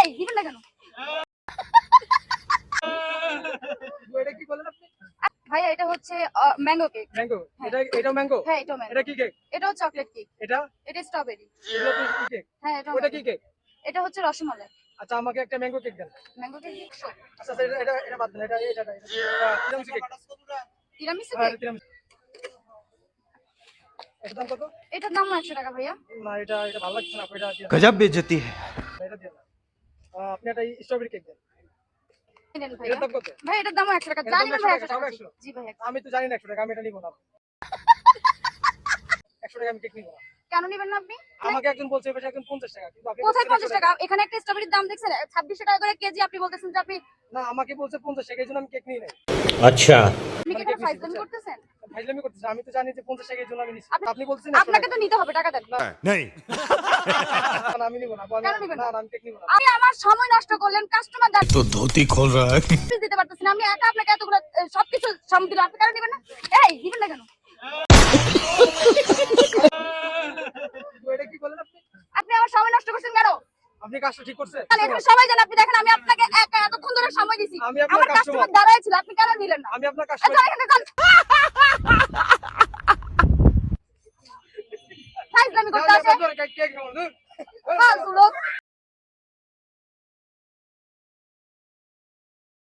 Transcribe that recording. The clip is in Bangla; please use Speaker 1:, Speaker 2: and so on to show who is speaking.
Speaker 1: এই দিবেন না কেন?
Speaker 2: এটা কি বলেন আপনি?
Speaker 1: ভাইয়া এটা হচ্ছে ম্যাঙ্গো কেক।
Speaker 2: ম্যাঙ্গো। এটাও ম্যাঙ্গো?
Speaker 1: হ্যাঁ এটাও ম্যাঙ্গো।
Speaker 2: এটা কি কেক?
Speaker 1: এটাও চকলেট কেক।
Speaker 2: এটা?
Speaker 1: এটা স্ট্রবেরি।
Speaker 2: এগুলো তো কি কেক?
Speaker 1: হ্যাঁ এটা
Speaker 2: ওটা কি কেক?
Speaker 1: এটা হচ্ছে রসমালাই।
Speaker 2: আচ্ছা আমাকে একটা ম্যাঙ্গো কেক দেন।
Speaker 1: Mango cake 100।
Speaker 2: আচ্ছা এটা বাদ দেন। এটা তিরামিসু কেক।
Speaker 1: তিরামিসু
Speaker 2: হ্যাঁ
Speaker 1: কেক?
Speaker 2: তিরামিসু। এটার দাম কত?
Speaker 1: এটার দাম 100 টাকা ভাইয়া।
Speaker 2: না এটা ভালো লাগছে না। এটা দিয়ে
Speaker 3: गजब बेइज्जती है।
Speaker 2: এটা দিয়ে না। আপনি একটা স্ট্রবেরি কেক দেন।
Speaker 1: নেন ভাইয়া।
Speaker 2: এটার দাম কত?
Speaker 1: ভাই এটার দাম 100 টাকা।
Speaker 2: এটার
Speaker 1: জানি
Speaker 2: দাম
Speaker 1: না ভাই
Speaker 2: 100
Speaker 1: 100 টাকা।
Speaker 2: 100
Speaker 1: জি ভাইয়া।
Speaker 2: আমি তো জানি না 100 টাকা। আমি এটা নিব না। 100 টাকা আমি কেক নিব না।
Speaker 1: কেন নিবেন না আপনি?
Speaker 2: আমাকে একজন বলছে এবার একজন 50 টাকা। কিন্তু আপনি
Speaker 1: কোথায়
Speaker 2: বলছেন
Speaker 1: 50 টাকা? এখানে একটা স্ট্রবেরির দাম দেখছেন 2600 টাকা করে কেজি। আপনি বলতেছেন যে আপনি
Speaker 2: না আমাকে বলছে 50 টাকা। এজন্য আমি কেক নিই নাই।
Speaker 3: अच्छा
Speaker 1: আপনি কি এটা ফাইজলামি করতেছেন?
Speaker 2: ফাইজলামি করতেছি। আমি তো জানি যে 50 টাকা এজন্য আমি নিছি। আপনি বলছেন
Speaker 1: আপনাকে তো নিতে হবে, টাকা দেন।
Speaker 3: नहीं
Speaker 2: না আমি নিব না।
Speaker 1: কেন নিবেন
Speaker 2: না
Speaker 1: না?
Speaker 2: আমি কেক নিব না।
Speaker 1: আপনি আমার সময় নষ্ট করলেন, কাস্টমার
Speaker 3: तो धोती खोल रहा है
Speaker 1: দিতে পারতেছেন না। আমি একা আপনাকে এতগুলো সবকিছু সামনে দিলাম, আপনি কেন নিবেন না? এই দিবেন না কেন?
Speaker 2: এটা কি বলেন আপনি?
Speaker 1: আপনি আমার সময় নষ্ট করছেন কেন?
Speaker 2: আপনি কাজটা ঠিক করছেন?
Speaker 1: তাহলে এখানে সবাই জানে। আপনি দেখেন আমি আপনাকে একা এতক্ষণ ধরে সময় দিছি।
Speaker 2: আমি আপনার
Speaker 1: আমার
Speaker 2: কাস্টমার।
Speaker 1: কাস্টমার দাঁড়ায় ছিল, আপনি কেন নিলেন না?
Speaker 2: আমি আপনার
Speaker 1: আচ্ছা
Speaker 2: কাস্টমার।
Speaker 1: এখানে চল। ফাইজলামি করতে আসে
Speaker 2: কেক খাবো।
Speaker 1: ফালতু লোক।